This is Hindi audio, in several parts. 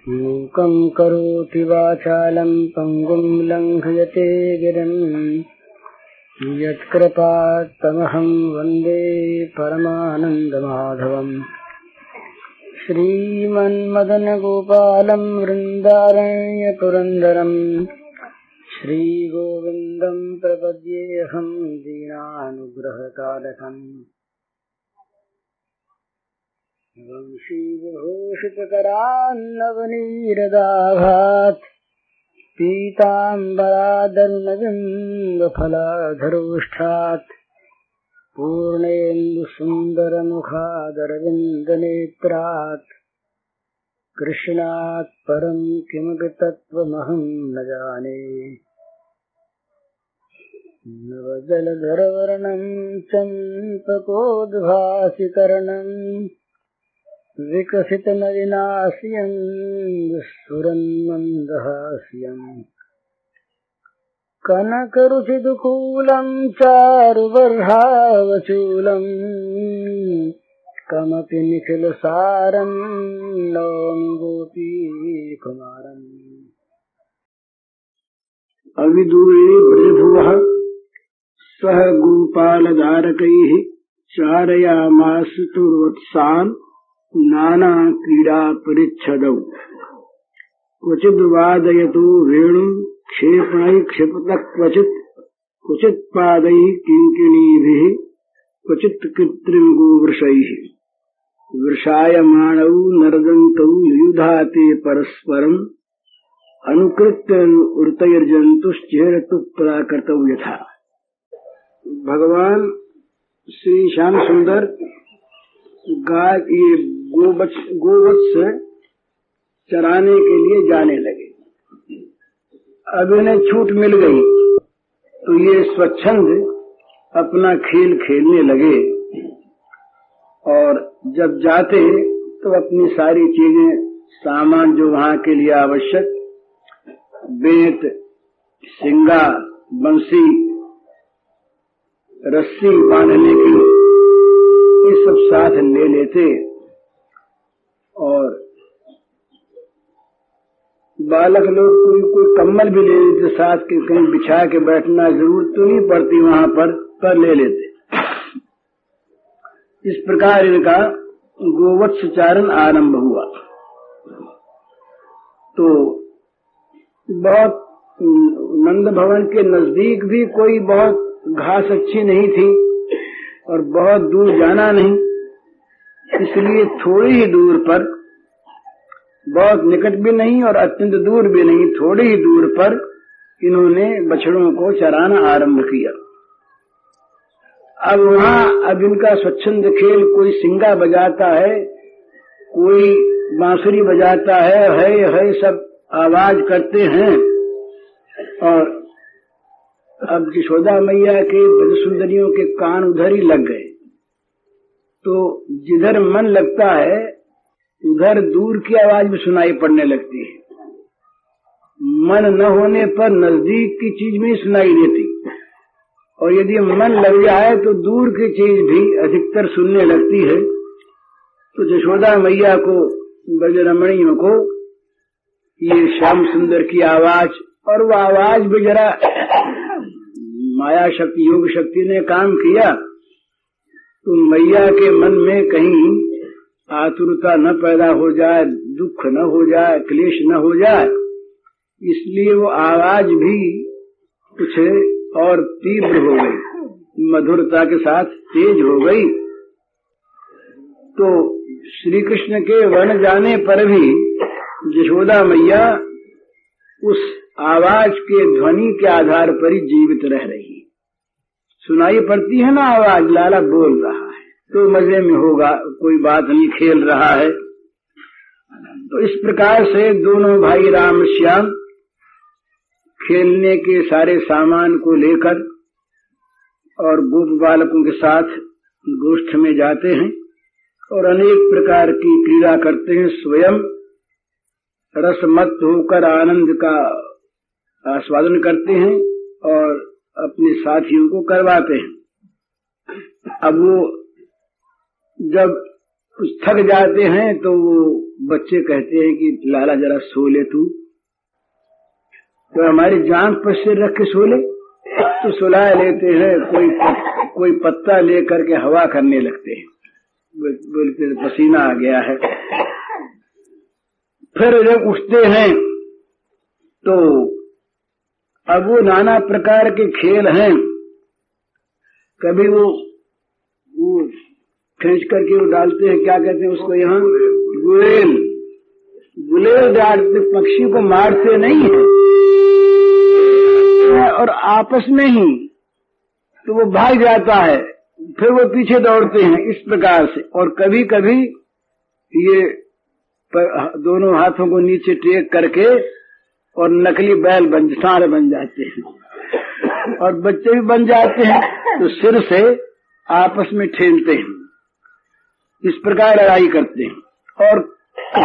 मूकं करोति वाचालं पङ्गुं लङ्घयते गिरिं यत्कृपात्तमहं वन्दे परमानन्दमाधवम्। श्रीमन्मदनगोपालं वृन्दारण्यपुरन्दरं श्रीगोविन्दं प्रपद्येऽहं दीनानुग्रहकालकम्। वंशीविभूषितकरान्नवनीरदाभात् पीताम्बरादर्णबिम्बफलाधरोष्ठात् पूर्णेन्दुसुन्दरमुखादरविन्दनेत्रात् कृष्णात् परं किमपि तत्त्वमहं न जाने। नवजलधरवर्णं चम्पकोद्भासिकर्णम् विकसितनलिनास्यं विस्फुरन्मन्दहास्यम् कनकरुचिदुकूलं चारुबर्हावचूलम् कमपि निखिलसारं नौमि गोपीकुमारम्। अविदूरे ब्रजभुवः सह गोपालधारकैः चारयामास तुर्वत्सान् नाना क्रीडा परिच्छदौ। क्वचिद् वादयतो वेणुं क्षेपणैः क्षिपतः क्वचित् पादैः किङ्किणीभिः क्वचित् कृत्रिम गोवृषैः। वृषायमाणौ नर्दन्तौ युयुधाते परस्परम् अनुकृत्य उर्तैर्जन्तुश्चेरतु प्राकृतौ यथा। भगवान श्री श्याम सुंदर गोवत्स चराने के लिए जाने लगे। अब इन्हें छूट मिल गई तो ये स्वच्छंद अपना खेल खेलने लगे और जब जाते तो अपनी सारी चीजें सामान जो वहां के लिए आवश्यक बेत सिंगा बंसी रस्सी बांधने की ये सब साथ ले लेते और बालक लोग कोई कम्बल भी ले लेते साथ के, कहीं बिछा के बैठना जरूरत तो नहीं पड़ती वहां पर ले लेते। इस प्रकार इनका गोवत्स चारण आरंभ हुआ। तो बहुत नंद भवन के नजदीक भी कोई बहुत घास अच्छी नहीं थी और बहुत दूर जाना नहीं, इसलिए थोड़ी ही दूर पर, बहुत निकट भी नहीं और अत्यंत दूर भी नहीं, थोड़ी ही दूर पर इन्होंने बछड़ों को चराना आरंभ किया। अब इनका स्वच्छंद खेल, कोई सिंगा बजाता है, कोई बांसुरी बजाता है सब आवाज करते हैं। और अब यशोदा मैया के ब्रज सुंदरियों के कान उधर ही लग गए, तो जिधर मन लगता है उधर दूर की आवाज भी सुनाई पड़ने लगती है। मन न होने पर नजदीक की चीज भी सुनाई देती, और यदि मन लग जाए तो दूर की चीज भी अधिकतर सुनने लगती है। तो यशोदा मैया को, ब्रज रमणियों को ये श्याम सुंदर की आवाज, और वो आवाज भी जरा माया शक्ति योग शक्ति ने काम किया तो मैया के मन में कहीं आतुरता न पैदा हो जाए, दुख न हो जाए, क्लेश न हो जाए, इसलिए वो आवाज भी कुछ और तीव्र हो गई, मधुरता के साथ तेज हो गई। तो श्री कृष्ण के वन जाने पर भी यशोदा मैया उस आवाज के ध्वनि के आधार पर ही जीवित रह रही। सुनाई पड़ती है ना आवाज, लाला बोल रहा है तो मजे में होगा, कोई बात नहीं, खेल रहा है। तो इस प्रकार से दोनों भाई राम श्याम खेलने के सारे सामान को लेकर और गोप बालकों के साथ गोष्ठ में जाते हैं और अनेक प्रकार की क्रीड़ा करते हैं। स्वयं रसमत्त होकर आनंद का आस्वादन करते हैं और अपने साथियों को करवाते हैं। अब वो जब कुछ थक जाते हैं तो वो बच्चे कहते हैं कि लाला जरा सो ले तू, तो हमारी जांघ पर सिर रख के सो ले, तो सुला लेते हैं। कोई पत्ता लेकर के हवा करने लगते हैं, बोलते पसीना आ गया है। फिर जब उठते हैं तो अब वो नाना प्रकार के खेल हैं। कभी वो खींच करके वो डालते हैं, क्या कहते हैं उसको यहाँ, गुलेल डालते, पक्षी को मारते नहीं है और आपस में ही तो वो भाग जाता है, फिर वो पीछे दौड़ते हैं इस प्रकार से। और कभी कभी ये दोनों हाथों को नीचे टेक करके और नकली बैल सांड बन जाते हैं और बच्चे भी बन जाते हैं, तो सिर से आपस में ठेलते हैं, इस प्रकार लड़ाई करते हैं। और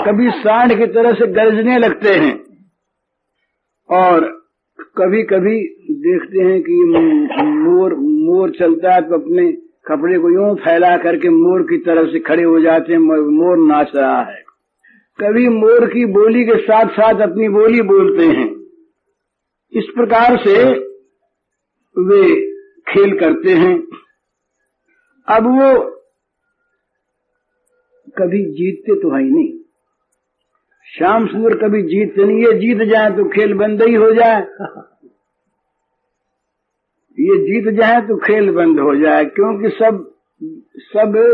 कभी सांड की तरह से गरजने लगते हैं और कभी कभी देखते हैं कि मोर चलता है तो अपने कपड़े को यूं फैला करके मोर की तरफ से खड़े हो जाते हैं, मोर नाच रहा है। कभी मोर की बोली के साथ साथ अपनी बोली बोलते हैं। इस प्रकार से वे खेल करते हैं। अब वो कभी जीतते तो है ही नहीं, शाम सूर कभी जीतते नहीं। ये जीत जाए तो खेल बंद ही हो जाए, ये जीत जाए तो खेल बंद हो जाए, क्योंकि सब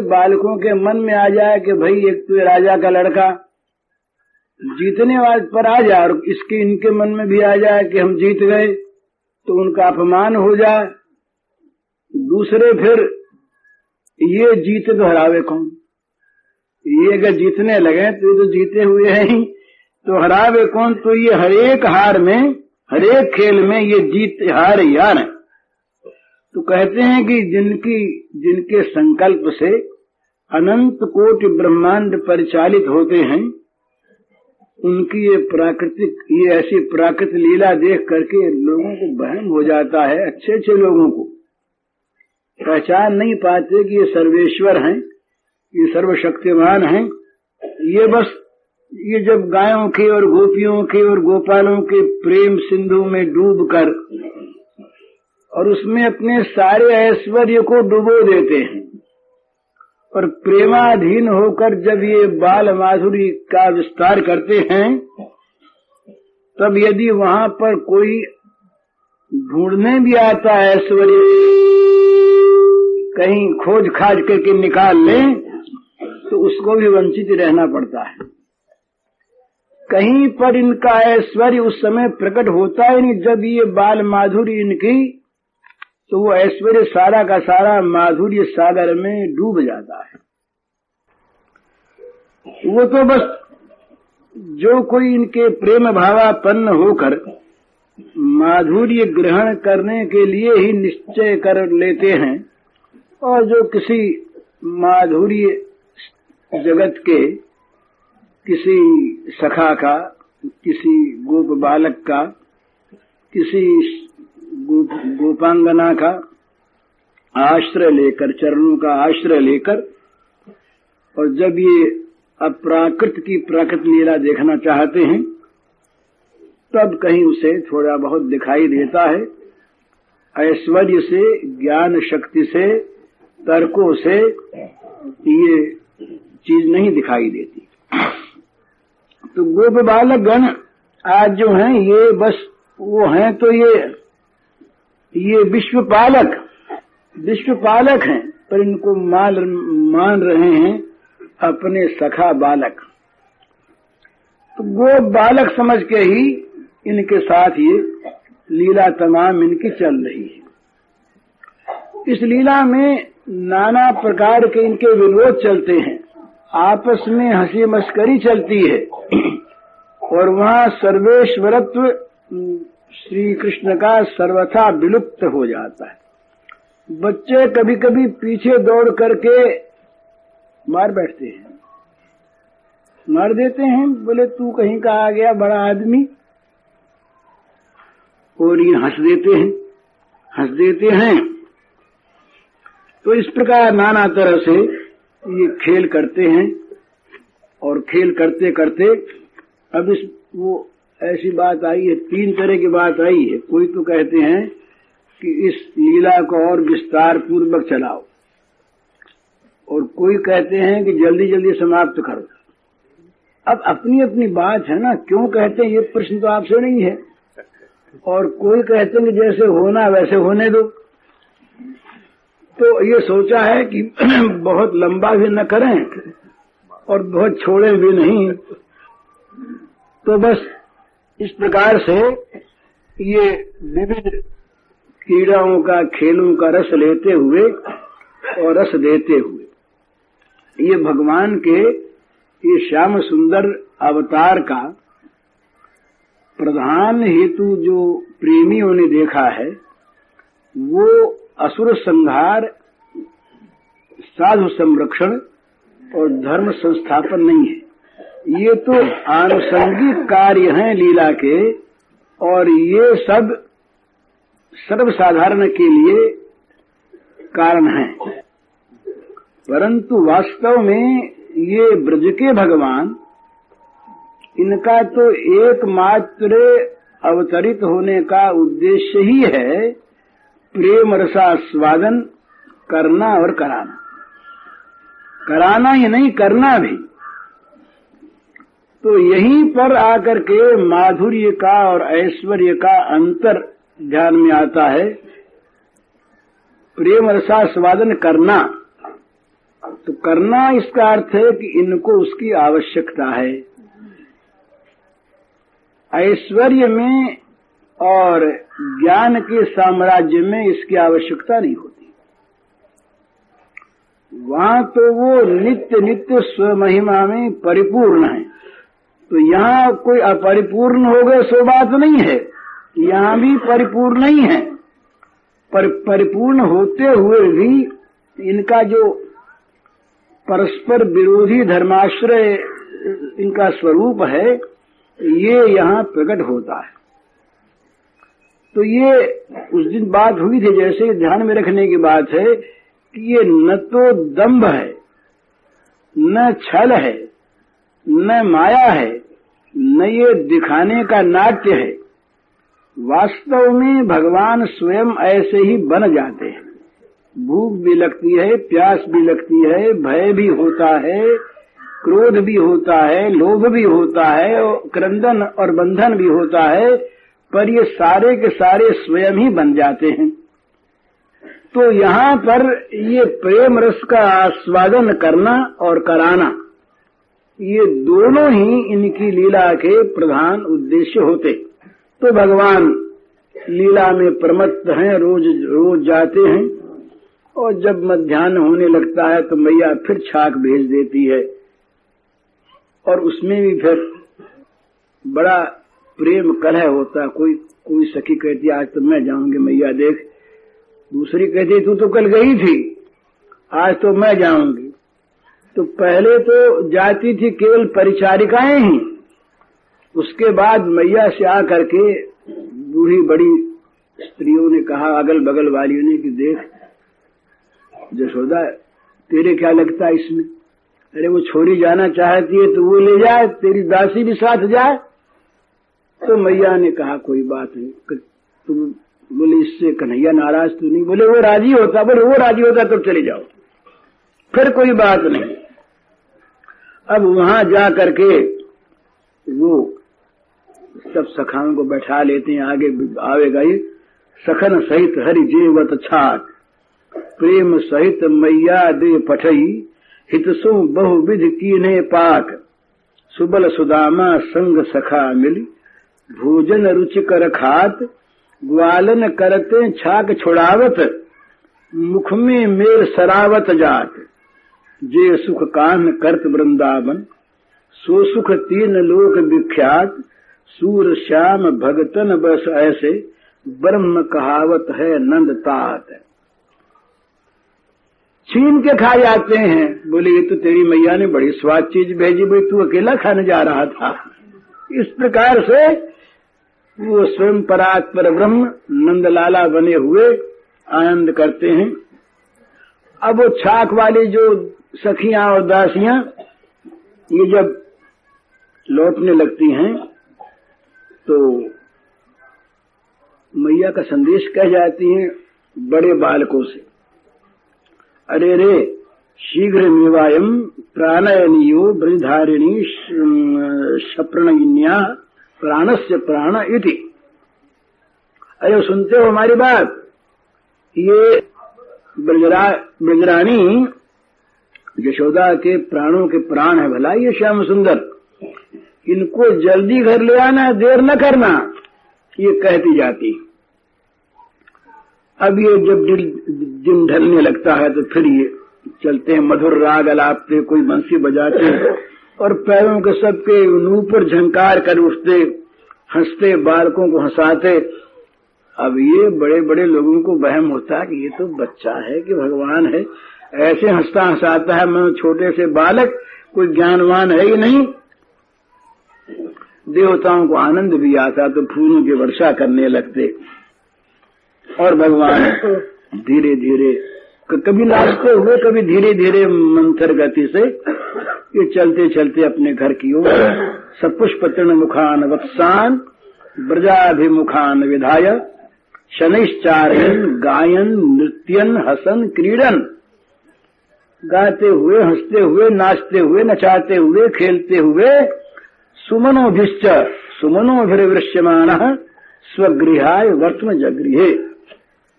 बालकों के मन में आ जाए कि भाई एक तो राजा का लड़का जीतने वाले पर आ जाए और इनके मन में भी आ जाए कि हम जीत गए तो उनका अपमान हो जाए। दूसरे फिर ये जीते तो हरावे कौन, ये अगर जीतने लगे तो ये तो जीते हुए हैं ही, तो हरावे कौन। तो ये हरेक हार में, हरेक खेल में ये जीत हार यार है। तो कहते हैं कि जिनके संकल्प से अनंत कोटि ब्रह्मांड परिचालित होते हैं, उनकी ये ऐसी प्राकृतिक लीला देख करके लोगों को वहम हो जाता है। अच्छे अच्छे लोगों को पहचान नहीं पाते कि ये सर्वेश्वर हैं, ये सर्वशक्तिमान हैं। ये जब गायों के और गोपियों के और गोपालों के प्रेम सिंधु में डूबकर और उसमें अपने सारे ऐश्वर्य को डुबो देते हैं और प्रेमाधीन होकर जब ये बाल माधुरी का विस्तार करते हैं, तब यदि वहां पर कोई ढूंढने भी आता है ऐश्वर्य, कहीं खोज खाज करके निकाल ले, तो उसको भी वंचित रहना पड़ता है। कहीं पर इनका ऐश्वर्य उस समय प्रकट होता है नहीं, जब ये बाल माधुरी इनकी, तो वो ऐश्वर्य सारा का सारा माधुर्य सागर में डूब जाता है। वो तो बस जो कोई इनके प्रेम भावापन्न होकर माधुर्य ग्रहण करने के लिए ही निश्चय कर लेते हैं, और जो किसी माधुर्य जगत के किसी सखा का, किसी गोप बालक का, किसी गोपांगना का आश्रय लेकर, चरणों का आश्रय लेकर, और जब ये अप्राकृत की प्राकृत लीला देखना चाहते हैं, तब कहीं उसे थोड़ा बहुत दिखाई देता है। ऐश्वर्य से, ज्ञान शक्ति से, तर्कों से ये चीज नहीं दिखाई देती। तो गोप बालक गण आज जो हैं, ये बस वो हैं, तो ये विश्व पालक हैं, पर इनको मान रहे हैं अपने सखा बालक। तो गोप बालक समझ के ही इनके साथ ये लीला तमाम इनकी चल रही है। इस लीला में नाना प्रकार के इनके विनोद चलते हैं, आपस में हंसी मस्करी चलती है, और वहाँ सर्वेश्वरत्व श्री कृष्ण का सर्वथा विलुप्त हो जाता है। बच्चे कभी कभी पीछे दौड़ करके मार बैठते हैं, मार देते हैं, बोले तू कहीं का आ गया बड़ा आदमी, और ये हंस देते हैं। तो इस प्रकार नाना तरह से ये खेल करते हैं और खेल करते करते अब वो ऐसी बात आई है, 3 तरह की बात आई है। कोई तो कहते हैं कि इस लीला को और विस्तार पूर्वक चलाओ, और कोई कहते हैं कि जल्दी जल्दी समाप्त करो। अब अपनी अपनी बात है ना, क्यों कहते हैं ये प्रश्न तो आपसे नहीं है। और कोई कहते हैं कि जैसे होना वैसे होने दो। तो ये सोचा है कि बहुत लंबा भी न करें और बहुत छोड़े भी नहीं। तो बस इस प्रकार से ये विविध क्रीड़ाओं का, खेलों का रस लेते हुए और रस देते हुए ये भगवान के ये श्याम सुंदर अवतार का प्रधान हेतु जो प्रेमियों ने देखा है वो असुर संहार, साधु संरक्षण और धर्म संस्थापन नहीं है। ये तो आनुषंगिक कार्य हैं लीला के, और ये सब सर्वसाधारण के लिए कारण हैं। परंतु वास्तव में ये ब्रज के भगवान, इनका तो एकमात्र अवतरित होने का उद्देश्य ही है प्रेम रसास्वादन करना और कराना। कराना ही नहीं, करना भी। तो यहीं पर आकर के माधुर्य का और ऐश्वर्य का अंतर ध्यान में आता है। प्रेम रसास्वादन करना, तो करना इसका अर्थ है कि इनको उसकी आवश्यकता है। ऐश्वर्य में और ज्ञान के साम्राज्य में इसकी आवश्यकता नहीं होती। वहां तो वो नित्य नित्य स्वमहिमा में परिपूर्ण है। तो यहाँ कोई अपरिपूर्ण हो गए सो बात नहीं है, यहाँ भी परिपूर्ण नहीं है। पर परिपूर्ण होते हुए भी इनका जो परस्पर विरोधी धर्माश्रय इनका स्वरूप है, ये यहाँ प्रकट होता है। तो ये उस दिन बात हुई थी, जैसे ध्यान में रखने की बात है कि ये न तो दंभ है, न छल है, न माया है, न ये दिखाने का नाट्य है। वास्तव में भगवान स्वयं ऐसे ही बन जाते हैं। भूख भी लगती है, प्यास भी लगती है, भय भी होता है, क्रोध भी होता है, लोभ भी होता है, क्रंदन और बंधन भी होता है, पर ये सारे के सारे स्वयं ही बन जाते हैं। तो यहाँ पर ये प्रेम रस का आस्वादन करना और कराना, ये दोनों ही इनकी लीला के प्रधान उद्देश्य होते। तो भगवान लीला में प्रमत्त हैं, रोज रोज जाते हैं, और जब मध्याह्न होने लगता है तो मैया फिर छाक भेज देती है, और उसमें भी फिर बड़ा प्रेम कलह होता। कोई सखी कहती आज तो मैं जाऊंगी मैया देख, दूसरी कहती तू तो कल गई थी, आज तो मैं जाऊंगी। तो पहले तो जाती थी केवल परिचारिकाएं ही, उसके बाद मैया से आकर के बूढ़ी बड़ी स्त्रियों ने कहा, अगल बगल वालियों ने, कि देख जसोदा तेरे क्या लगता है इसमें? अरे वो छोरी जाना चाहती है तो वो ले जाए, तेरी दासी भी साथ जाए। तो मैया ने कहा कोई बात नहीं। तुम बोले इससे कन्हैया नाराज तो नहीं? बोले वो राजी होता। बोले वो राजी होता तो चले जाओ, फिर कोई बात नहीं। अब वहां जा करके वो सब सखाओं को बैठा लेते हैं, आगे आवेगा ये सखन सहित हरि जेवत छाट, प्रेम सहित मैया दे पठई, हितसु बहुविध कीने पाक, सुबल सुदामा संग सखा मिली, भोजन रुचिकर खात, ग्वालन करते छाक छुड़ावत, मुख में मेल सरावत जात, जे सुख कान करत वृंदावन, सो सुख 3 लोक विख्यात, सूर श्याम भगतन बस ऐसे, ब्रह्म कहावत है नंद तात। छीन के खा जाते हैं। बोले ये तो तेरी मैया ने बड़ी स्वाद चीज भेजी, भाई तू अकेला खाने जा रहा था। इस प्रकार से वो स्वयं परात्पर ब्रह्म नंदलाला बने हुए आनंद करते हैं। अब वो छाक वाली जो सखियां और दासियां ये जब लौटने लगती हैं तो मैया का संदेश कह जाती हैं बड़े बालकों से, अरे रे शीघ्र मेवायम प्राणयनियो ब्रजधारिणी शप्रणयिन्या प्राणस्य प्राण इति। अरे सुनते हो हमारी बात, ये ब्रजरानी यशोदा के प्राणों के प्राण है भला ये श्याम सुंदर, इनको जल्दी घर ले आना, देर न करना, ये कहती जाती। अब ये जब दिन ढलने लगता है तो फिर ये चलते हैं मधुर राग अलापते, कोई बंसी बजाते और पैरों के सबके ऊपर झंकार कर उठते, हंसते, बालकों को हंसाते। अब ये बड़े बड़े लोगों को वहम होता है कि ये तो बच्चा है कि भगवान है, ऐसे हंसता हंसाता है, मैं छोटे से बालक, कोई ज्ञानवान है ही नहीं। देवताओं को आनंद भी आता तो फूलों की वर्षा करने लगते और भगवान धीरे धीरे, कभी नाचते हुए, कभी धीरे धीरे मंथर गति से ये चलते चलते अपने घर की ओर सपुष्पतृण मुखान वत्सान ब्रजाभिमुखान विधाय शनैश्चारयन गायन नृत्यन हसन क्रीडन, गाते हुए, हंसते हुए, नाचते हुए, नचाते हुए, खेलते हुए, सुमनोभिश्च सुमनोभिर्वृश्यमानः स्वगृहाय वर्तम जगृहे,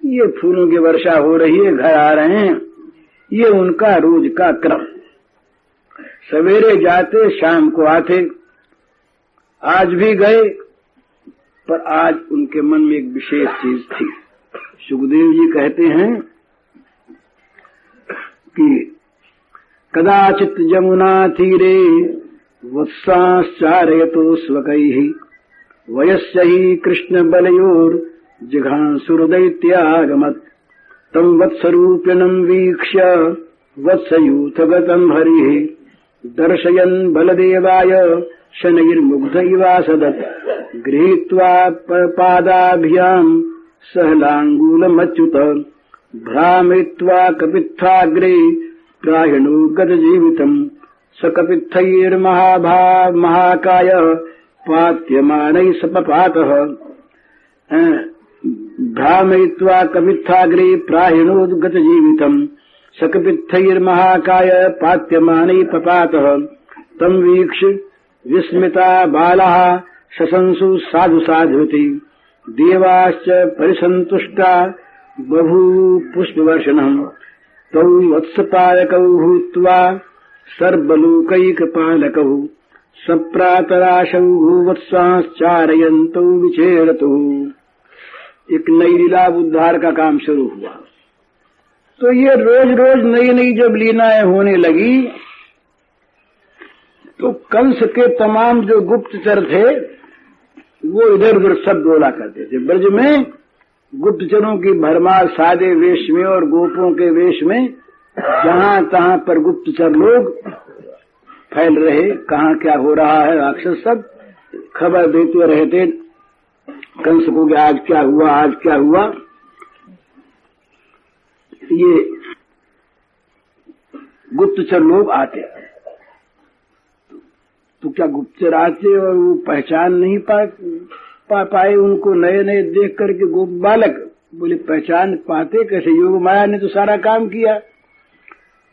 ये फूलों की वर्षा हो रही है, घर आ रहे हैं, ये उनका रोज का क्रम। सवेरे जाते, शाम को आते। आज भी गए, पर आज उनके मन में एक विशेष चीज थी। सुखदेव जी कहते हैं कि कदाचित जमुना तीरे वत्साश्चारयतो स्वकैः वयस्य हि कृष्ण बलयोर जिघांसुरदैत्यागमत् तं वत्सरूपिणं वीक्ष्य वत्सयूथगतं हरिः दर्शयन् बलदेवाय शनैर्मुग्ध इवासदत् गृहीत्वा पादाभ्यां सहलाङ्गूलमच्युत भ्रामयित्वा कपित्थाग्रे प्रायणो गतजीवितम् स कपित्थैर्महाकाय पात्यमानैः सपपातः भ्रामयित्वा कपित्थाग्रे प्रायणोद्गतजीवितम् स कपित्थैर्महाकाय पात्यमानैः पपातः तं वीक्ष्य विस्मिता बालाः शशंसु साधु साधुति देवाश्च परिसन्तुष्टा बभूव पुष्पवर्षणम् तौ वत्सपालकौ भूत्वा सर्वलोकैकपालकौ सप्रातराशौ वत्साश्चारयन्तौ विचेरतु। एक नई लीला उद्धार का काम शुरू हुआ। तो ये रोज रोज नई नई जब लीलाएं होने लगी तो कंस के तमाम जो गुप्तचर थे वो इधर उधर सब डोला करते थे। ब्रज में गुप्तचरों की भरमार सादे वेश में और गोपों के वेश में जहां तहां पर गुप्तचर लोग फैल रहे, कहां क्या हो रहा है, राक्षस सब खबर देते रहते कंस को कि आज क्या हुआ, आज क्या हुआ। ये गुप्तचर लोग आते तो क्या गुप्तचर आते और वो पहचान नहीं पाए उनको नए नए देख करके गोप बालक, बोले पहचान पाते कैसे, योग माया ने तो सारा काम किया।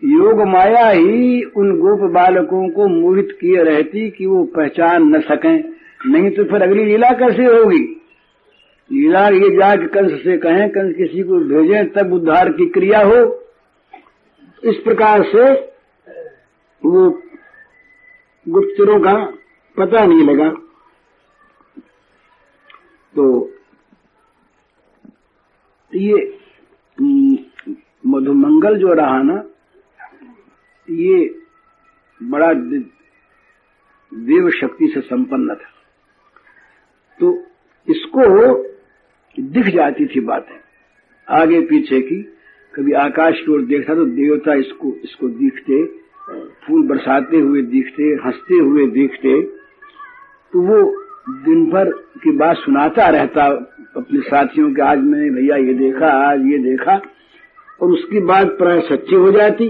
योग माया ही उन गोप बालकों को मोहित किए रहती कि वो पहचान न सकें, नहीं तो फिर अगली लीला कैसे होगी। लीला ये जाके कंस से कहें, कंस किसी को भेजें तब उद्धार की क्रिया हो। इस प्रकार से वो गुप्तचरों का पता नहीं लगा। तो ये मधुमंगल जो रहा ना, ये बड़ा देव शक्ति से संपन्न था, तो इसको दिख जाती थी बातें आगे पीछे की। कभी आकाश की ओर देखता तो देवता इसको दिखते, फूल बरसाते हुए दिखते, हंसते हुए दिखते। तो वो दिन भर की बात सुनाता रहता अपने साथियों के, आज मैंने भैया ये देखा, आज ये देखा। और उसकी बात प्राय सच्ची हो जाती।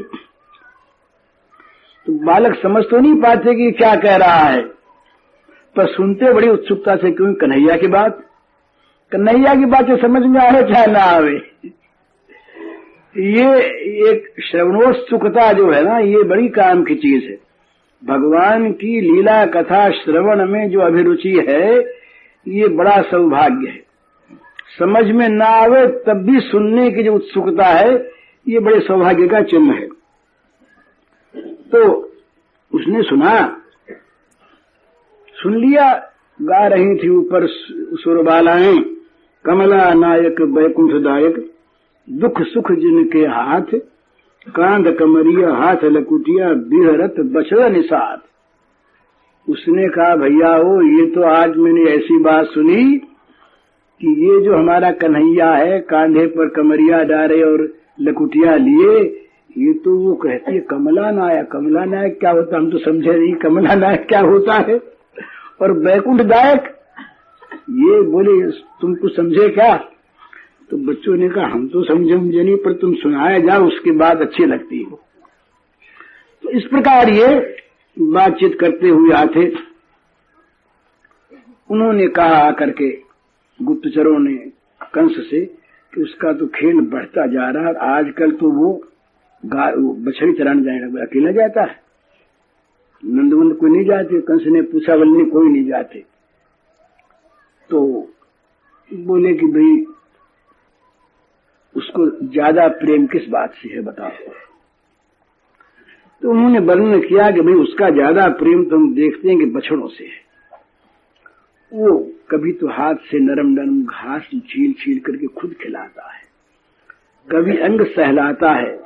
तो बालक समझ तो नहीं पाते कि क्या कह रहा है, पर सुनते बड़ी उत्सुकता से, क्यों कन्हैया की बात समझ में आवे चाहे ना आवे। ये एक श्रवणोत्सुकता जो है ना, ये बड़ी काम की चीज है। भगवान की लीला कथा श्रवण में जो अभिरुचि है, ये बड़ा सौभाग्य है। समझ में ना आवे तब भी सुनने की जो उत्सुकता है, ये बड़े सौभाग्य का चिन्ह है। तो उसने सुन लिया, गा रही थी ऊपर सुरबालाएं, कमला नायक बैकुंठदायक, दुख सुख जिनके हाथ, कांध कमरिया हाथ लकुटिया, बिहरत बछड़ा निषाद। उसने कहा भैया ओ, ये तो आज मैंने ऐसी बात सुनी कि ये जो हमारा कन्हैया है, कांधे पर कमरिया डाले और लकुटिया लिए, ये तो वो कहती है कमला नायक। कमला नायक क्या होता, हम तो समझे नहीं कमला नायक क्या होता है। और बैकुंठदायक, ये बोले तुमको समझे क्या? तो बच्चों ने कहा हम तो समझे नहीं, पर तुम सुनाया जाओ, उसके बाद अच्छी लगती है। तो इस प्रकार ये बातचीत करते हुए आते। उन्होंने कहा आकर के गुप्तचरों ने कंस से कि उसका तो खेल बढ़ता जा रहा है, आजकल तो वो बछड़ी चराने जाने लगा, अकेला जाता है, नंदवंद कोई नहीं जाते। कंस ने पूछा, बोलने कोई नहीं जाते। तो बोले कि भाई उसको ज्यादा प्रेम किस बात से है बताओ। तो उन्होंने वर्णन किया कि भाई उसका ज्यादा प्रेम तो हम देखते हैं कि बछड़ों से है। वो कभी तो हाथ से नरम नरम घास छील छील करके खुद खिलाता है, कभी अंग सहलाता है,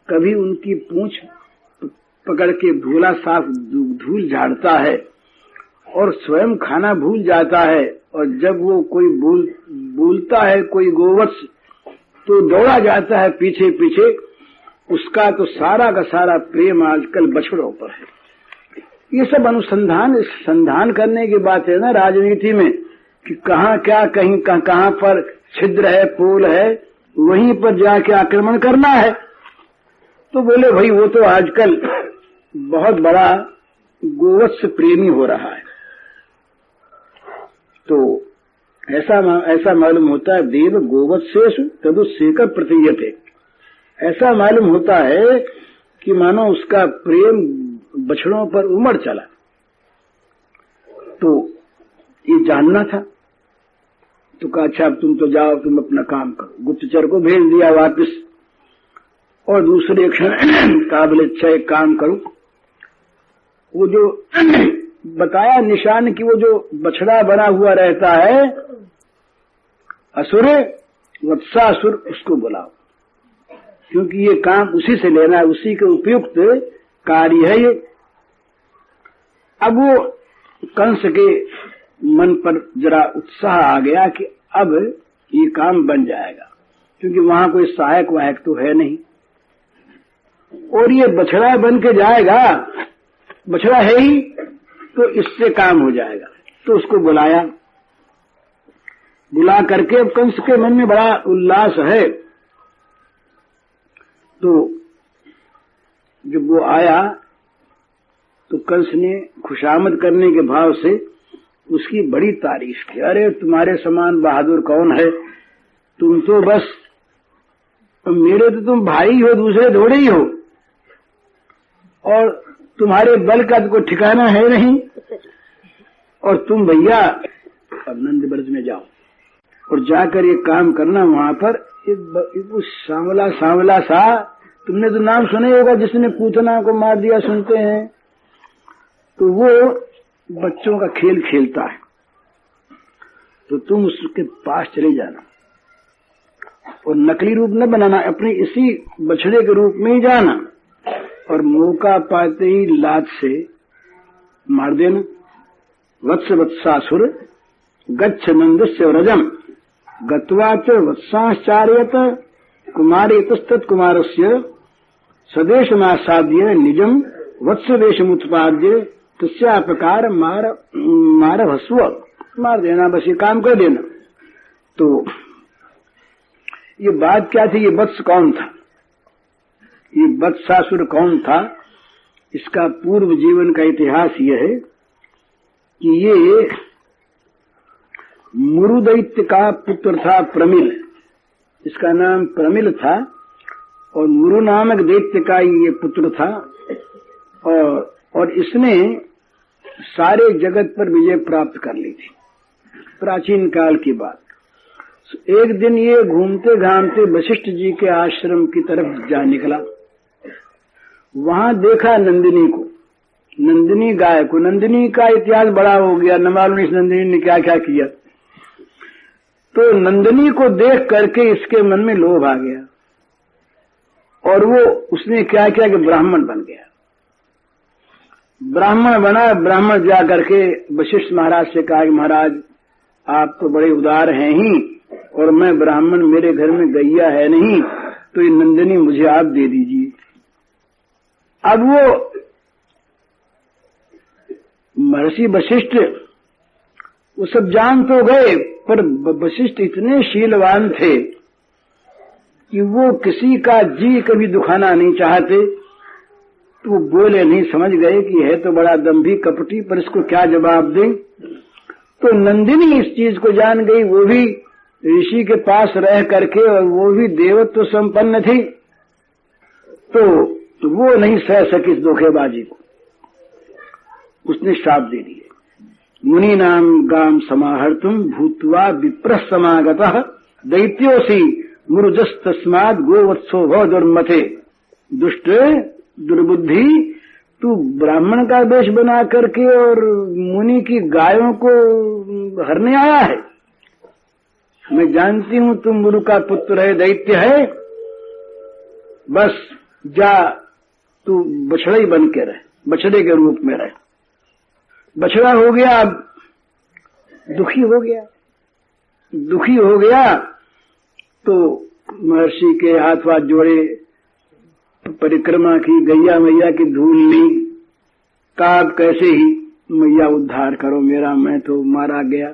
कभी उनकी पूंछ पकड़ के धूला साफ धूल झाड़ता है और स्वयं खाना भूल जाता है। और जब वो कोई बोलता है कोई गोवत्स, तो दौड़ा जाता है पीछे पीछे। उसका तो सारा का सारा प्रेम आजकल बछड़ों पर है। ये सब संधान करने की बात है ना राजनीति में, कि कहाँ क्या कहीं कहाँ पर छिद्र है, पोल है, वहीं पर जाके आक्रमण करना है। तो बोले भाई वो तो आजकल बहुत बड़ा गोवत्स प्रेमी हो रहा है। तो ऐसा मालूम होता है, देव गोवत्सेषु तदुस्सेक प्रतीयते। ऐसा मालूम होता है कि मानो उसका प्रेम बछड़ों पर उमड़ चला। तो ये जानना था। तो कहा अच्छा अब तुम तो जाओ, तुम अपना काम करो। गुप्तचर को भेज दिया वापस। और दूसरे क्षण काबिल अच्छा एक काम करो, वो जो बताया निशान की वो जो बछड़ा बना हुआ रहता है असुर वत्सासुर, उसको बुलाओ, क्योंकि ये काम उसी से लेना है, उसी के उपयुक्त कार्य है ये। अब वो कंस के मन पर जरा उत्साह आ गया कि अब ये काम बन जाएगा, क्योंकि वहां कोई सहायक वाहक तो है नहीं, और ये बछड़ा बन के जाएगा, बछड़ा है ही, तो इससे काम हो जाएगा। तो उसको बुला करके अब कंस के मन में बड़ा उल्लास है। तो जब वो आया तो कंस ने खुशामद करने के भाव से उसकी बड़ी तारीफ की। अरे तुम्हारे समान बहादुर कौन है, तुम तो बस मेरे तो तुम भाई हो, दूसरे थोड़े ही हो, और तुम्हारे बल का तो कोई ठिकाना है नहीं। और तुम भैया अब नंद ब्रज में जाओ और जाकर ये काम करना, वहां पर एक सांवला सा, तुमने तो नाम सुना होगा जिसने पूतना को मार दिया, सुनते हैं, तो वो बच्चों का खेल खेलता है। तो तुम उसके पास चले जाना और नकली रूप न बनाना, अपने इसी बछड़े के रूप में ही जाना, और मौका पाते ही लात से मार देना। वत्स वत्सासुर गच्छ नंदस्य व्रजम गत्वा च वत्साश्चार्यत कुमारी तस्तत् कुमारस्य स्वदेशमासाद्य निजम वत्सवेशमुत्पाद्य तस्या प्रकार मार भस्व, मार देना, बस ये काम कर देना। तो ये बात क्या थी, ये वत्स कौन था? ये वत्सासुर कौन था, इसका पूर्व जीवन का इतिहास यह है कि ये मुरु दैत्य का पुत्र था प्रमिल, इसका नाम प्रमिल था और मुरु नामक दैत्य का ये पुत्र था। और इसने सारे जगत पर विजय प्राप्त कर ली थी, प्राचीन काल की बात। एक दिन ये घूमते घामते वशिष्ठ जी के आश्रम की तरफ जा निकला। वहां देखा नंदिनी को, नंदिनी गाय को। नंदिनी का इतिहास बड़ा हो गया, न मालूम इस नंदिनी ने क्या क्या किया। तो नंदिनी को देख करके इसके मन में लोभ आ गया और वो उसने क्या किया कि ब्राह्मण बन गया। ब्राह्मण बना, ब्राह्मण जा करके वशिष्ठ महाराज से कहा कि महाराज आप तो बड़े उदार हैं ही, और मैं ब्राह्मण, मेरे घर में गैया है नहीं, तो ये नंदिनी मुझे आप दे दीजिए। अब वो महर्षि वशिष्ठ वो सब जान तो गए, पर वशिष्ठ इतने शीलवान थे कि वो किसी का जी कभी दुखाना नहीं चाहते। तो वो बोले नहीं, समझ गए कि है तो बड़ा दंभी कपटी, पर इसको क्या जवाब दें। तो नंदिनी इस चीज को जान गई, वो भी ऋषि के पास रह करके, और वो भी देवत्व संपन्न थी, तो वो नहीं सह सकी इस धोखेबाजी को। उसने श्राप दे दिए, मुनि नाम गाम समाहर्तुम भूत्वा विप्रः समागतः दैत्योसी मुरुजस तस्मात् गोवत्सो भव दुर्मते। दुष्ट दुर्बुद्धि, तू ब्राह्मण का वेश बना करके और मुनि की गायों को हरने आया है। मैं जानती हूं तुम मुरु का पुत्र है, दैत्य है, बस जा तू बछड़ा ही बन के रह, बछड़े के रूप में रह। बछड़ा हो गया, अब दुखी हो गया। दुखी हो गया तो महर्षि के हाथ वाथ जोड़े, परिक्रमा की, गैया मैया की धूल ली, काब कैसे ही मैया उद्धार करो मेरा, मैं तो मारा गया।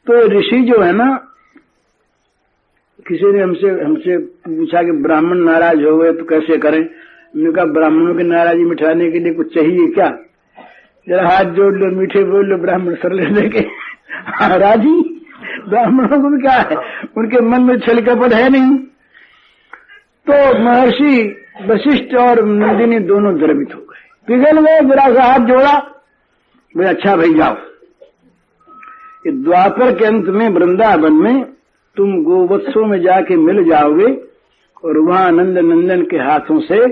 तो ऋषि जो है ना, किसी ने हमसे पूछा कि ब्राह्मण नाराज हो गए तो कैसे करें। मैंने कहा ब्राह्मणों की नाराजी मिटाने के लिए कुछ चाहिए क्या, जरा हाथ जोड़ लो, मीठे बोल लो, ब्राह्मण सरले लेके राजी। ब्राह्मणों को भी क्या है, उनके मन में छल कपट है नहीं। तो महर्षि वशिष्ठ और नंदिनी दोनों द्रवित हो गए, पिघल गए। जरा सा हाथ जोड़ा, बोले अच्छा भाई जाओ। द्वापर के अंत में वृंदावन में तुम गोवत्सों में जाके मिल जाओगे और वहां नंद नंदन के हाथों से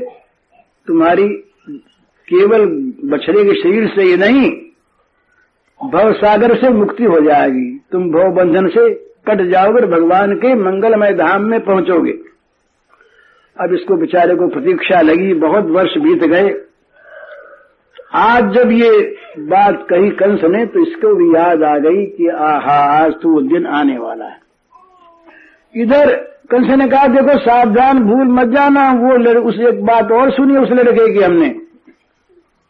तुम्हारी केवल बछड़े के शरीर से ही नहीं, भव सागर से मुक्ति हो जाएगी। तुम भव बंधन से कट जाओगे, भगवान के मंगलमय धाम में पहुंचोगे। अब इसको बेचारे को प्रतीक्षा लगी, बहुत वर्ष बीत गए। आज जब ये बात कही कंस ने तो इसको भी याद आ गई कि आहा, आज तो वो दिन आने वाला है। इधर कंस ने कहा देखो सावधान, भूल मत जाना। वो उस एक बात और सुनी उस लड़के की हमने।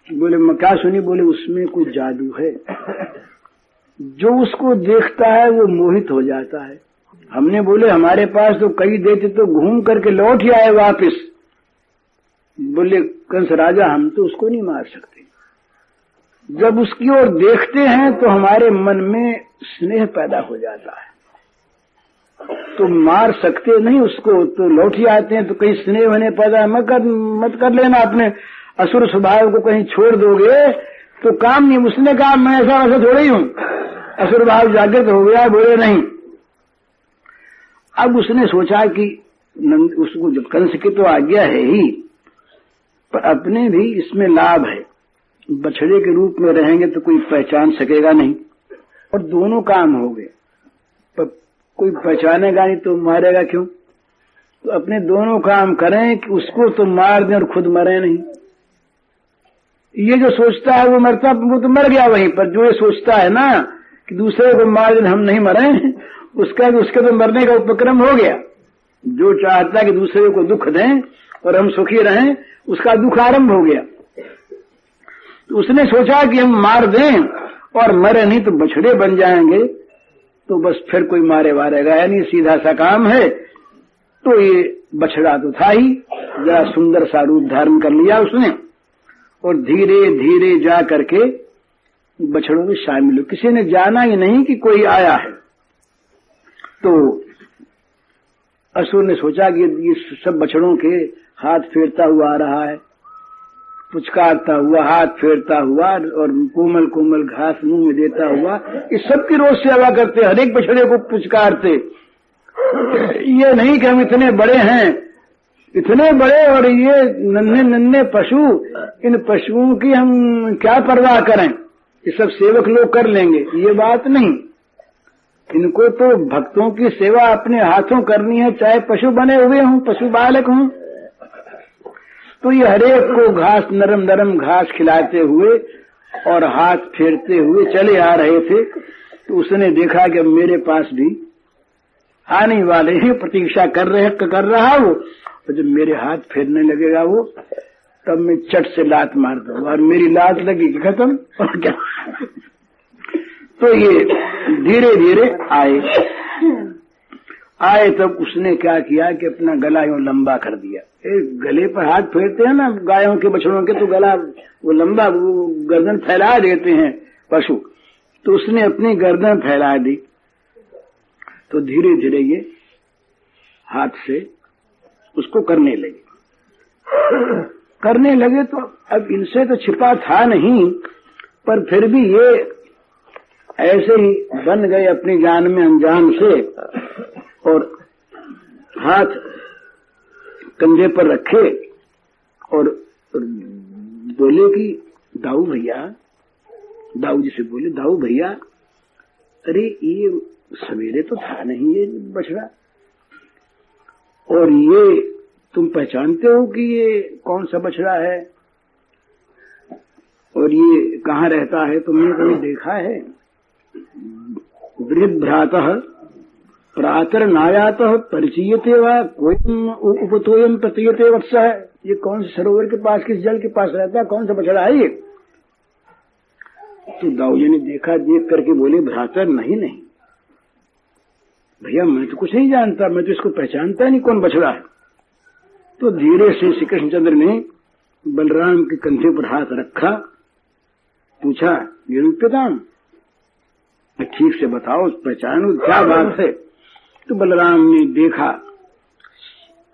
बोले मैं क्या सुनी? बोले उसमें कुछ जादू है, जो उसको देखता है वो मोहित हो जाता है। हमने बोले हमारे पास तो कई देते तो घूम करके लौट ही आए वापिस। बोले कंस राजा हम तो उसको नहीं मार सकते, जब उसकी ओर देखते हैं तो हमारे मन में स्नेह पैदा हो जाता है, तो मार सकते नहीं उसको, तो लौट ही आते हैं। तो कहीं स्नेह होने पैदा मत कर लेना, अपने असुर स्वभाव को कहीं छोड़ दोगे तो काम नहीं। उसने कहा मैं ऐसा वैसा थोड़ा ही हूं, असुर भाव जागृत हो गया। बोले नहीं। अब उसने सोचा कि उसको जब कंस की तो आज्ञा है ही, पर अपने भी इसमें लाभ है। बछड़े के रूप में रहेंगे तो कोई पहचान सकेगा नहीं, और दोनों काम हो गए। पर कोई पहचानेगा नहीं तो मारेगा क्यों? तो अपने दोनों काम करें कि उसको तो मार दें और खुद मरे नहीं। ये जो सोचता है वो मरता, वो तो मर गया वहीं पर। जो ये सोचता है ना कि दूसरे को मार दें हम नहीं मरें, उसके तो मरने का उपक्रम हो गया। जो चाहता है कि दूसरे को दुख दें और हम सुखी रहें, उसका दुख आरंभ हो गया। तो उसने सोचा कि हम मार दें और मरे नहीं तो बछड़े बन जाएंगे, तो बस फिर कोई मारे वारेगा नहीं, सीधा सा काम है। तो ये बछड़ा तो था ही, जरा सुंदर सा रूप धारण कर लिया उसने और धीरे धीरे जा करके बछड़ों में शामिल हो। किसी ने जाना ही नहीं कि कोई आया है। तो असुर ने सोचा कि ये सब बछड़ों के हाथ फेरता हुआ आ रहा है, पुचकारता हुआ, हाथ फेरता हुआ और कोमल कोमल घास मुंह में देता हुआ, इस सब की रोज सेवा करते, हर एक बछड़े को पुचकारते। ये नहीं कि हम इतने बड़े हैं, इतने बड़े और ये नन्हे नन्हे पशु, इन पशुओं की हम क्या परवाह करें, ये सब सेवक लोग कर लेंगे, ये बात नहीं। इनको तो भक्तों की सेवा अपने हाथों करनी है, चाहे पशु बने हुए हों, पशु बालक हों। तो ये हरेक को घास, नरम नरम घास खिलाते हुए और हाथ फेरते हुए चले आ रहे थे। तो उसने देखा कि मेरे पास भी आने वाले हैं, प्रतीक्षा कर रहा वो, तो जब मेरे हाथ फेरने लगेगा वो, तब मैं चट से लात मार दूंगा और मेरी लात लगी कि खत्म और क्या। तो ये धीरे धीरे आए तब उसने क्या किया कि अपना गला यूं लंबा कर दिया। गले पर हाथ फेरते हैं ना गायों के बछड़ों के, तो गला वो लंबा, वो गर्दन फैला देते हैं पशु, तो उसने अपनी गर्दन फैला दी। तो धीरे धीरे ये हाथ से उसको करने लगे। तो अब इनसे तो छिपा था नहीं, पर फिर भी ये ऐसे ही बन गए अपनी जान में अनजान से, और हाथ कंधे पर रखे और बोले कि दाऊ भैया, दाऊ जी से बोले, दाऊ भैया, अरे ये सवेरे तो था नहीं ये बछड़ा, और ये तुम पहचानते हो कि ये कौन सा बछड़ा है और ये कहाँ रहता है, तुमने कभी देखा है? वृद्भ्रातः प्रातर नायातः परिचीयते वा कोई उपतोयम प्रतीयते वत्स है। ये कौन से सरोवर के पास, किस जल के पास रहता है, कौन सा बछड़ा है ये? तो दाऊ जी ने देखा, देख करके बोले, भ्रातर नहीं भैया, मैं तो कुछ नहीं जानता, मैं तो इसको पहचानता नहीं कौन बछड़ा है। तो धीरे से श्री कृष्णचंद्र ने बलराम के कंधे पर हाथ रखा, पूछा, निरूप्यताम, ठीक से बताओ, पहचानो, क्या बात है? तो बलराम ने देखा,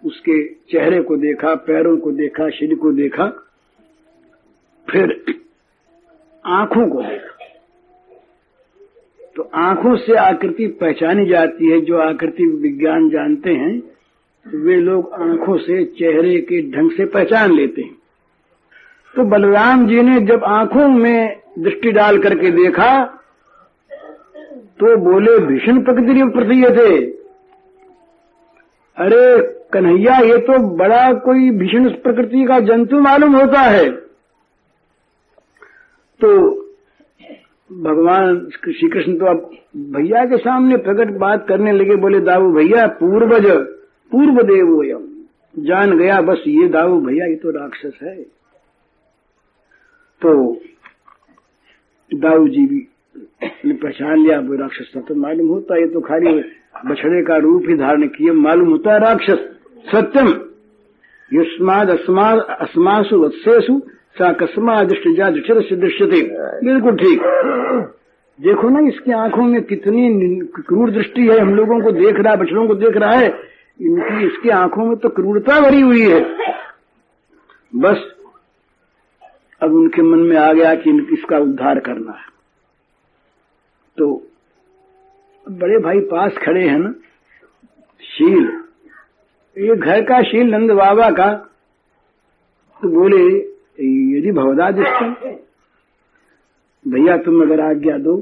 उसके चेहरे को देखा, पैरों को देखा, शरीर को देखा, फिर आंखों को देखा। तो आंखों से आकृति पहचानी जाती है। जो आकृति विज्ञान जानते हैं वे लोग आंखों से चेहरे के ढंग से पहचान लेते हैं। तो बलराम जी ने जब आंखों में दृष्टि डाल करके देखा तो बोले, भीषण प्रकृति प्रतीयते थे। अरे कन्हैया, ये तो बड़ा कोई भीषण प्रकृति का जंतु मालूम होता है। तो भगवान श्री कृष्ण तो अब भैया के सामने प्रकट बात करने लगे, बोले, दाऊ भैया, पूर्व देवो यम, जान गया बस ये दाऊ भैया ये तो राक्षस है। तो दाऊ जी भी ने पहचान लिया, वो राक्षस तो मालूम होता, ये तो खाली बछड़े का रूप ही धारण किए, मालूम होता है राक्षस। सत्यम युष्माद अस्मासु वत्सेसु सा कस्मा दृष्टिजा दृष्टि से दृश्यते। बिल्कुल ठीक। देखो ना, इसकी आंखों में कितनी क्रूर दृष्टि है, हम लोगों को देख रहा है, बछड़ों को देख रहा है, इसकी आंखों में तो क्रूरता भरी हुई है। बस अब उनके मन में आ गया कि इसका उद्धार करना है। तो बड़े भाई पास खड़े हैं ना, शील, ये घर का शील नंद बाबा का। तो बोले, यदि भवदा दृष्टि, भैया तुम अगर आज्ञा दो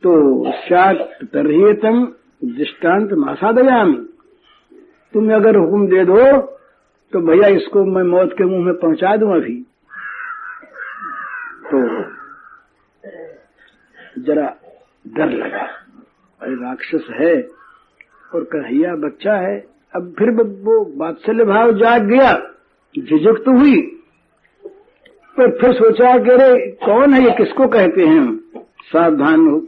तो सात तर्हेतम दृष्टांत मासादयामी, तुम अगर हुक्म दे दो तो भैया इसको मैं मौत के मुंह में पहुंचा दूं अभी। तो जरा डर लगा, अरे राक्षस है और कन्हैया बच्चा है। अब फिर वो वात्सल्य भाव जाग गया, झिझक तो हुई, पर फिर सोचा कि अरे कौन है ये, किसको कहते हैं हम। सावधान हो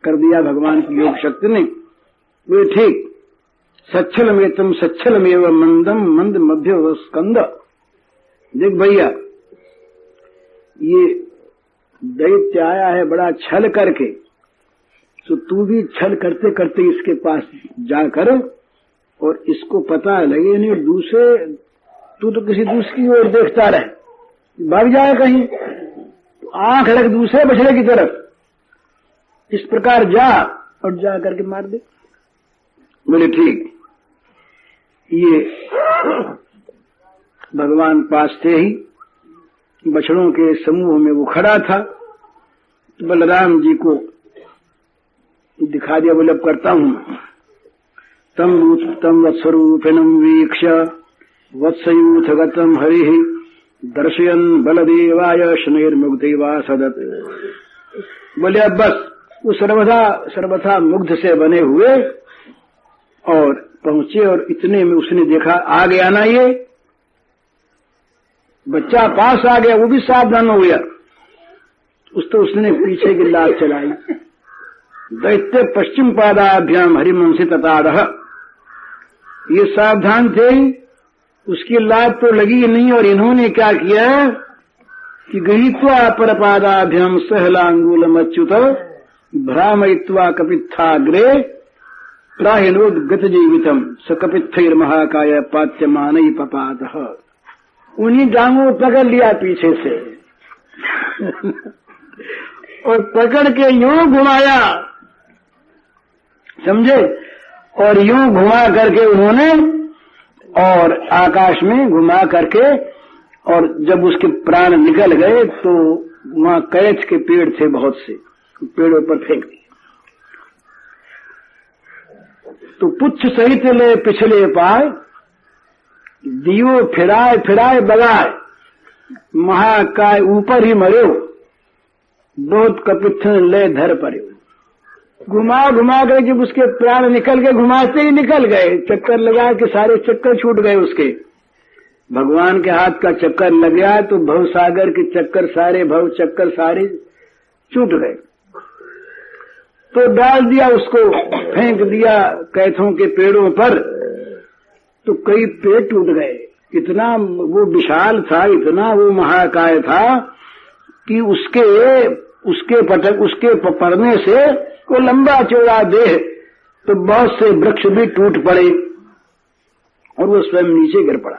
कर दिया भगवान की योग शक्ति ने। वे ठीक सच्छलमेतम सच्छलमेव मंदम मंद मध्य स्कंद। देख भैया, ये दैत्य आया है बड़ा छल करके, तो तू भी छल करते करते इसके पास जाकर और इसको पता लगे नहीं, दूसरे तू तो किसी दूसरी ओर देखता रहे, भाग जाए कहीं, तो आंख रख दूसरे बछड़े की तरफ, इस प्रकार जा और जा करके मार दे। बोले ठीक। ये भगवान पास थे ही, बछड़ों के समूह में वो खड़ा था, तो बलराम जी को दिखा दिया। बोले अब करता हूं। तम वत्सरूपिणम वीक्ष वत्सयूथ गतम हरि दर्शयन बलदेवाय शनैर्मुग्धैवा सदत। बोले अब बस वो सर्वथा मुग्ध से बने हुए और पहुंचे, और इतने में उसने देखा आ गया ना, ये बच्चा पास आ गया, वो भी सावधान हो गया। उसने पीछे की लात चलाई। दैत्य पश्चिम पादाभ्याम हरिमंसी तताड़ह। ये सावधान थे, उसकी लात तो लगी नहीं, और इन्होंने क्या किया कि गृहीत्वा पर पादाभ्याम सहलांगूलम अच्युत भ्रामयित्वा कपित्थाग्रे प्राहिणोद्गत जीवितम स कपित्थैर्महाकाय पात्यमानई पपातः। उन्हीं डांगों पकड़ लिया पीछे से और पकड़ के यूं घुमाया, समझे, और यूं घुमा करके उन्होंने और आकाश में घुमा करके, और जब उसके प्राण निकल गए तो वहां कैच के पेड़ थे बहुत से, पेड़ों पर फेंक दिए। तो पुच्छ सहित ले पिछले पाए, दियो फिराए फिराए बगाए, महाकाय ऊपर ही मरो, बहुत कपित्थन ले धर पड़े। घुमा घुमा कर जब उसके प्राण निकल गए, घुमाते ही निकल गए, चक्कर लगा के सारे चक्कर छूट गए उसके। भगवान के हाथ का चक्कर लग गया तो भव सागर के चक्कर सारे, भव चक्कर सारे छूट गए। तो डाल दिया उसको, फेंक दिया कैथों के पेड़ों पर, तो कई पेड़ टूट गए। इतना वो विशाल था, इतना वो महाकाय था कि उसके पड़ने से वो लंबा चौड़ा देह, तो बहुत से वृक्ष भी टूट पड़े और वो स्वयं नीचे गिर पड़ा।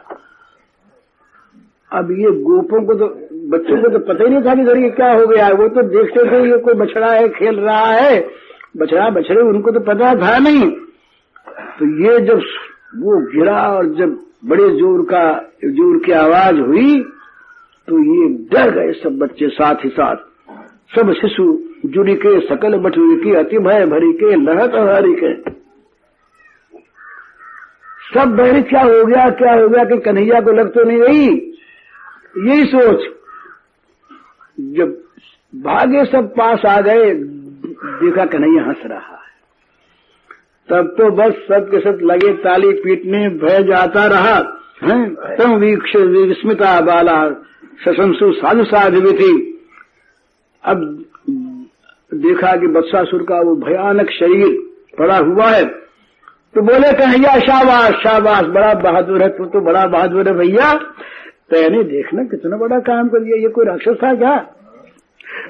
अब ये गोपों को तो, बच्चों को तो पता ही नहीं था कि ये क्या हो गया है। वो तो देखते थे ये कोई बछड़ा है, खेल रहा है, बछड़ा बछड़े, उनको तो पता था नहीं। तो ये जब वो गिरा और जब बड़े जोर की आवाज हुई तो ये डर गए सब बच्चे, साथ ही साथ सब शिशु जुड़ी के सकल बटुरी के अति भय भरी के लहत हरी के सब बहरी। क्या हो गया कि कन्हैया को लग तो नहीं रही, यही सोच। जब भागे सब पास आ गए, देखा कन्हैया हंस रहा है, तब तो बस सब के सब लगे ताली पीटने, भय जाता रहा है। तम वीक्ष विस्मिता बाला सशंसु साधु साध्वी थी। अब देखा कि बत्सासुर का वो भयानक शरीर पड़ा हुआ है, तो बोले कन्हैया शाबाश शाबाश, बड़ा बहादुर है, तू तो बड़ा बहादुर है भैया। तेने देखना कितना बड़ा काम कर दिया, ये कोई राक्षस था क्या?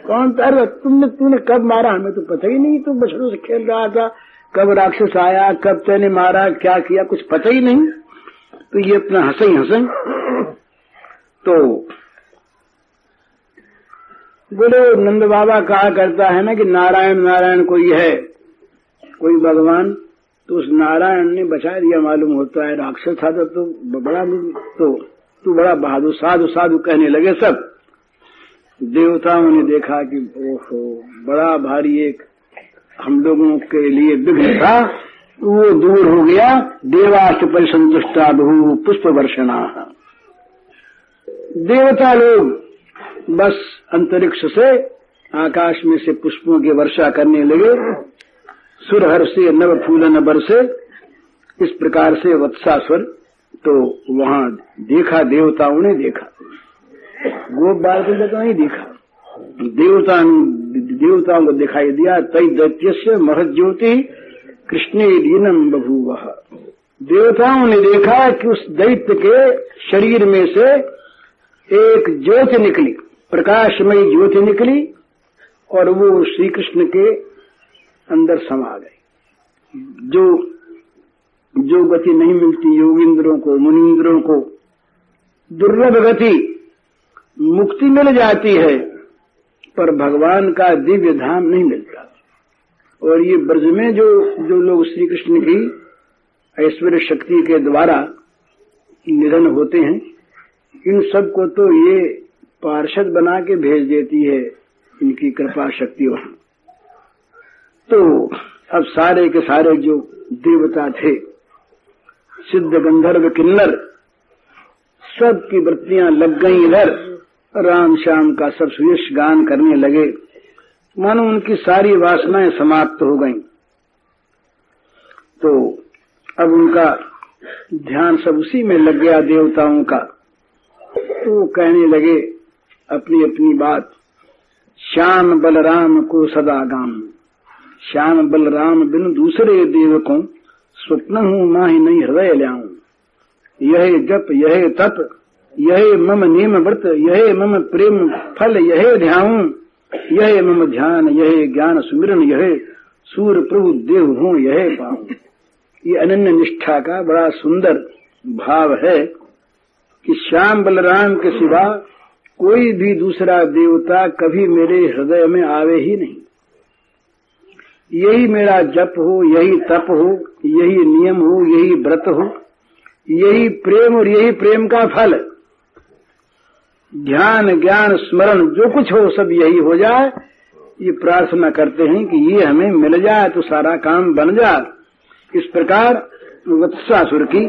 कौन था? तूने कब मारा? हमें तो पता ही नहीं, तू बछड़ों से खेल रहा था, कब राक्षस आया, कब तेने मारा, क्या किया, कुछ पता ही नहीं। तो ये अपना हंसे तो बोले नंद बाबा कहा करता है ना कि नारायण नारायण कोई है, कोई भगवान, तो उस नारायण ने बचा दिया मालूम होता है। राक्षस था तो बड़ा, तो तू बड़ा बहादुर, साधु साधु कहने लगे सब। देवताओं ने देखा कि ओहो बड़ा भारी एक हम लोगों के लिए विघ्न था, वो दूर हो गया। देवास परिसंतुष्टा बहु पुष्प वर्षणा। देवता लोग बस अंतरिक्ष से, आकाश में से पुष्पों की वर्षा करने लगे। सुरहर से नव फूलन बरसे, इस प्रकार से वत्सासुर तो वहां देखा, देवताओं ने देखा, गोप बालकों को तो नहीं देखा, देवताओं को दिखाई दिया। तई दैत्यस्य महज्योति कृष्णे दीनम बभूवः। देवताओं ने देखा कि उस दैत्य के शरीर में से एक ज्योति निकली, प्रकाशमयी ज्योति निकली, और वो श्री कृष्ण के अंदर समा गई। जो गति नहीं मिलती योगींद्रों को, मुनींद्रों को, दुर्लभ गति, मुक्ति मिल जाती है, पर भगवान का दिव्य धाम नहीं मिलता। और ये ब्रज में जो लोग श्री कृष्ण की ऐश्वर्य शक्ति के द्वारा निधन होते हैं, इन सब को तो ये पार्षद बना के भेज देती है इनकी कृपा शक्ति। तो अब सारे के सारे जो देवता थे, सिद्ध गंधर्व किन्नर, सब की वृत्तियां लग गई इधर, राम श्याम का सब सुयश गान करने लगे, मानो उनकी सारी वासनाएं समाप्त हो गईं। तो अब उनका ध्यान सब उसी में लग गया देवताओं का। तो वो कहने लगे अपनी अपनी बात, श्याम बलराम को सदा गाम, श्याम बलराम बिन दूसरे देव को स्वप्न हूँ माही नहीं हृदय ल्याऊं। यह जप यह तप यह मम नेम व्रत, यह मम प्रेम फल यह ध्याऊं, यह मम ध्यान यह ज्ञान सुमिरन, यह सूर प्रभु देव हूँ यह पाऊं। ये अनन्य निष्ठा का बड़ा सुंदर भाव है कि श्याम बलराम के सिवा कोई भी दूसरा देवता कभी मेरे हृदय में आवे ही नहीं। यही मेरा जप हो, यही तप हो, यही नियम हो, यही व्रत हो, यही प्रेम और यही प्रेम का फल, ध्यान ज्ञान स्मरण जो कुछ हो सब यही हो जाए। ये प्रार्थना करते हैं कि ये हमें मिल जाए तो सारा काम बन जाए। इस प्रकार वत्सासुर की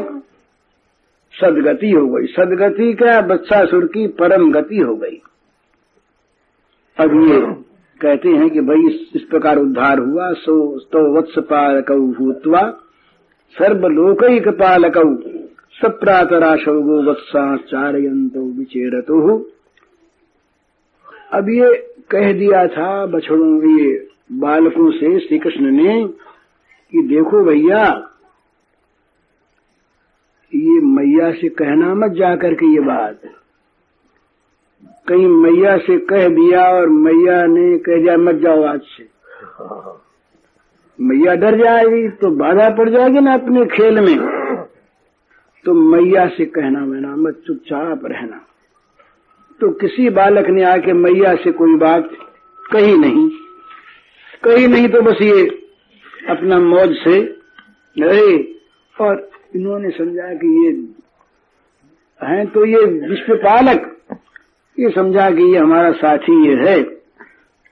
सदगति हो गई। सदगति क्या, वत्सासुर की परम गति हो गई। अब ये कहते हैं कि भाई इस प्रकार उद्धार हुआ। सो तो वत्सपालकौ भूत्वा सर्वलोकैक पालकौ सप्रातराशौ गो वत्साचारयन्तौ विचेरतुः। अब ये कह दिया था बछड़ों ये बालकों से श्री कृष्ण ने कि देखो भैया, ये मैया से कहना मत जाकर के ये बात, कहीं मैया से कह दिया और मैया ने कह दिया मत जाओ आज से, मैया डर जाएगी तो बाधा पड़ जाएगी ना अपने खेल में। तो मैया से कहना मैना मत, चुपचाप रहना। तो किसी बालक ने आके मैया से कोई बात कही नहीं, तो बस ये अपना मौज से रहे। और इन्होंने समझा कि ये हैं तो ये विश्वपालक, ये समझा कि ये हमारा साथी ये है।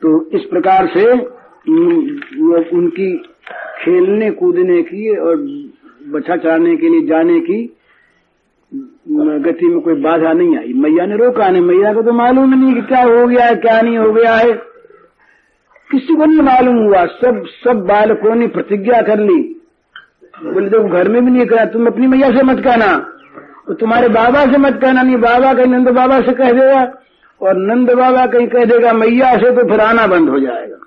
तो इस प्रकार से वो उनकी खेलने कूदने की और बछा चराने के लिए जाने की गति में कोई बाधा नहीं आई। मैया ने रोका नहीं। मैया को तो मालूम नहीं कि क्या हो गया है क्या नहीं हो गया है, किसी को नहीं मालूम हुआ। सब बालकों ने प्रतिज्ञा कर ली। बोले जब घर में भी नहीं कहा, तुम अपनी मैया से मत कहना, तो तुम्हारे बाबा से मत कहना। नहीं, बाबा कहीं नंद बाबा से कह देगा और नंद बाबा कहीं कह देगा मैया से, तो फिर आना बंद हो जाएगा।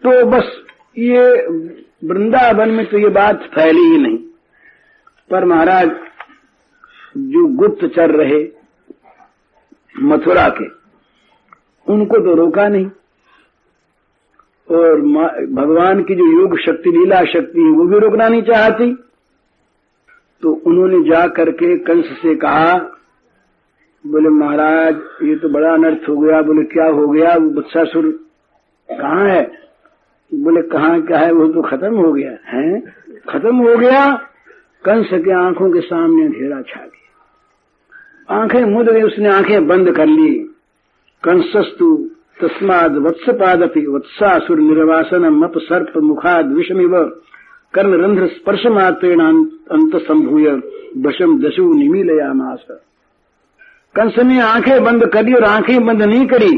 तो बस ये वृंदावन में तो ये बात फैली ही नहीं। पर महाराज जो गुप्तचर रहे मथुरा के, उनको तो रोका नहीं। और भगवान की जो योग शक्ति लीला शक्ति है वो भी रोकना नहीं चाहती। तो उन्होंने जा करके कंस से कहा, बोले महाराज ये तो बड़ा अनर्थ हो गया। बोले क्या हो गया? वो वत्सासुर कहाँ है? बोले कहाँ क्या है, वो तो खत्म हो गया है। खत्म हो गया? कंस के आंखों के सामने अंधेरा छा गया, आंखें मुद गई, उसने आंखें बंद कर ली। कंसस्तु तस्माद वत्सपादपि वत्सासुर निर्वासनम अप सर्प मुखाद विषमिव कर्णरंध्र स्पर्श मात्रेण अंत संभूय वशम दशु निमीलयामास। कंस ने आंखें बंद करी और आंखें बंद नहीं करी,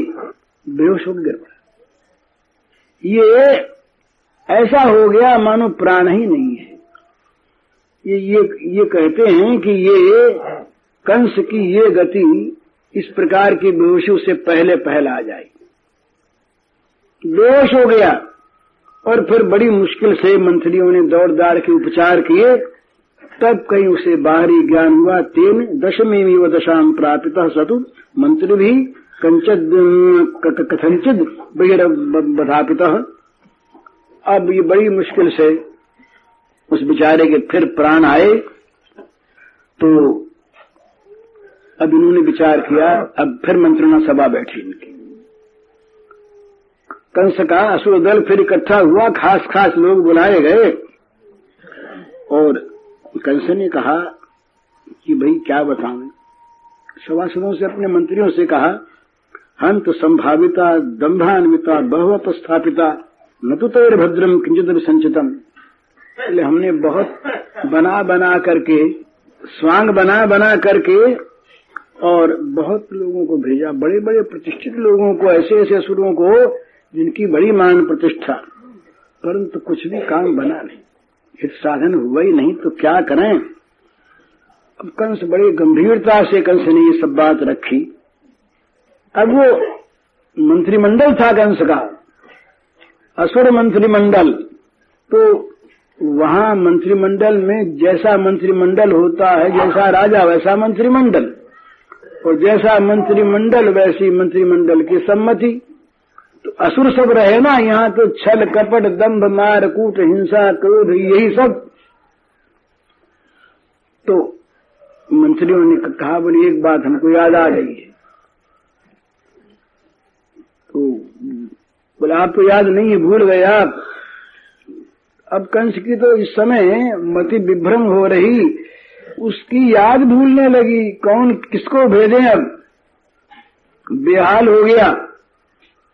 बेहोश हो गिर पड़ा। ये ऐसा हो गया मानो प्राण ही नहीं है। ये कहते हैं कि ये कंस की ये गति इस प्रकार की बेहोशी से पहले आ जाए। बेहोश हो गया और फिर बड़ी मुश्किल से मंत्रियों ने दौड़ दाड़ के उपचार किए, तब कहीं उसे बाहरी ज्ञान हुआ। तेन दशमेव दशाम प्रापितः सतु मंत्री भी कथंचित बहिर्बधापितः। अब ये बड़ी मुश्किल से उस बेचारे के फिर प्राण आए। तो अब इन्होंने विचार किया, अब फिर मंत्रणा सभा बैठी इनकी। कंस का असुर दल फिर इकट्ठा हुआ, खास खास लोग बुलाए गए और कंस ने कहा कि भाई क्या बताऊं। सभासदों से, अपने मंत्रियों से कहा, हंत संभाविता दंभान्विता बहुवत स्थापिता न तो तैर भद्रम किंचित भी संचितम। पहले हमने बहुत बना बना करके, स्वांग बना बना करके और बहुत लोगों को भेजा, बड़े बड़े प्रतिष्ठित लोगों को, ऐसे ऐसे असुरों को जिनकी बड़ी मान प्रतिष्ठा, परंतु कुछ भी काम बना नहीं, हित साधन हुआ ही नहीं। तो क्या करें। अब कंस बड़े गंभीरता से कंस ने ये सब बात रखी। अब वो मंत्रिमंडल था कंस का, असुर मंत्रिमंडल। तो वहां मंत्रिमंडल में जैसा मंत्रिमंडल होता है, जैसा राजा वैसा मंत्रिमंडल, और जैसा मंत्रिमंडल वैसी मंत्रिमंडल की सम्मति। तो असुर सब रहे ना यहाँ, तो छल कपट दंभ मार कूट हिंसा क्रोध यही सब। तो मंत्रियों ने कहा, बोले एक बात हमको याद आ गई है। तो बोले आप तो याद नहीं है, भूल गए आप। अब कंस की तो इस समय मति विभ्रम हो रही, उसकी याद भूलने लगी, कौन किसको भेजें। अब बेहाल हो गया।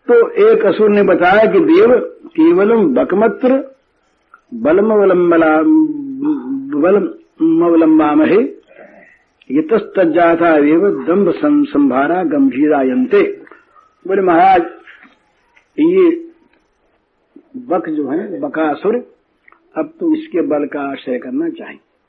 तो एक असुर ने बताया कि देव केवलम बकमत्र बलमवलंबामहे यतस्तज्जाता एव दंभ संभारा गंभीरायन्ते। बोले महाराज, ये बक जो है, बकासुर, अब तो इसके बल का आश्रय करना चाहिए।